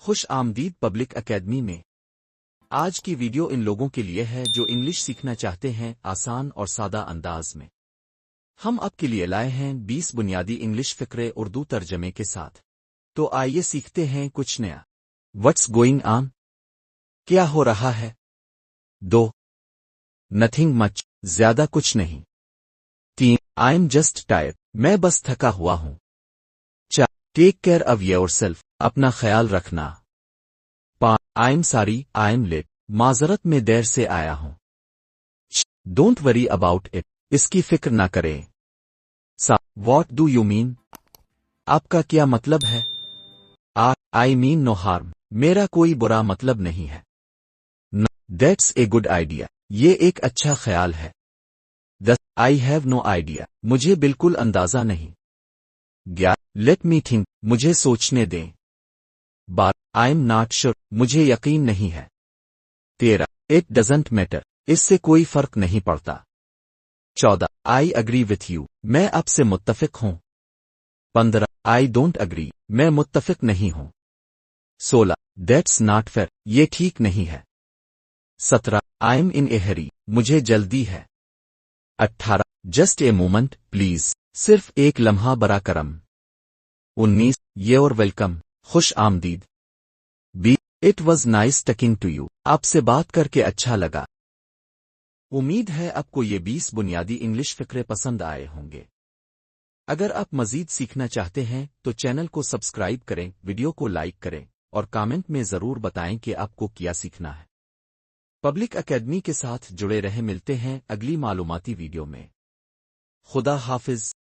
خوش آمدید public academy میں۔ آج کی ویڈیو ان لوگوں کے لیے ہے جو انگلش سیکھنا چاہتے ہیں آسان اور سادہ انداز میں۔ ہم آپ کے لیے لائے ہیں 20 بنیادی انگلش فقرے اردو ترجمے کے ساتھ۔ تو آئیے سیکھتے ہیں کچھ نیا۔ What's going on? کیا ہو رہا ہے؟ 2. نتھنگ مچ، زیادہ کچھ نہیں۔ 3. آئی ایم جسٹ ٹائرڈ، میں بس تھکا ہوا ہوں۔ 4. Take care of your self, اپنا خیال رکھنا۔ 5. آئی ایم ساری، آئی ایم لیٹ، معذرت میں دیر سے آیا ہوں۔ 6. ڈونٹ وری اباؤٹ اٹ، اس کی فکر نہ کریں۔ 7. What do you mean? آپ کا کیا مطلب ہے؟ 8. آئی مین نو ہارم، میرا کوئی برا مطلب نہیں ہے۔ 9. دیٹس اے گڈ آئیڈیا، یہ ایک اچھا خیال ہے۔ 10. آئی ہیو نو آئیڈیا، مجھے بالکل اندازہ نہیں۔ 11. لیٹ می تھنک، مجھے سوچنے دیں۔ 12. آئی ایم ناٹ شور، مجھے یقین نہیں ہے۔ 13. اٹ ڈزنٹ میٹر، اس سے کوئی فرق نہیں پڑتا۔ 14. آئی اگری وتھ یو، میں آپ سے متفق ہوں۔ 15. آئی ڈونٹ اگری، میں متفق نہیں ہوں۔ 16. دیٹس ناٹ فیئر، یہ ٹھیک نہیں ہے۔ 17. آئی ایم ان اے ہری، مجھے جلدی ہے۔ 18. جسٹ اے مومنٹ پلیز، صرف ایک لمحہ برا کرم۔ 19. یور ویلکم، خوش آمدید۔ 20. It was nice talking to you, آپ سے بات کر کے اچھا لگا۔ امید ہے آپ کو یہ 20 بنیادی انگلش فقرے پسند آئے ہوں گے۔ اگر آپ مزید سیکھنا چاہتے ہیں تو چینل کو سبسکرائب کریں، ویڈیو کو لائک کریں اور کامنٹ میں ضرور بتائیں کہ آپ کو کیا سیکھنا ہے۔ پبلک اکیڈمی کے ساتھ جڑے رہیں، ملتے ہیں اگلی معلوماتی ویڈیو میں۔ خدا حافظ۔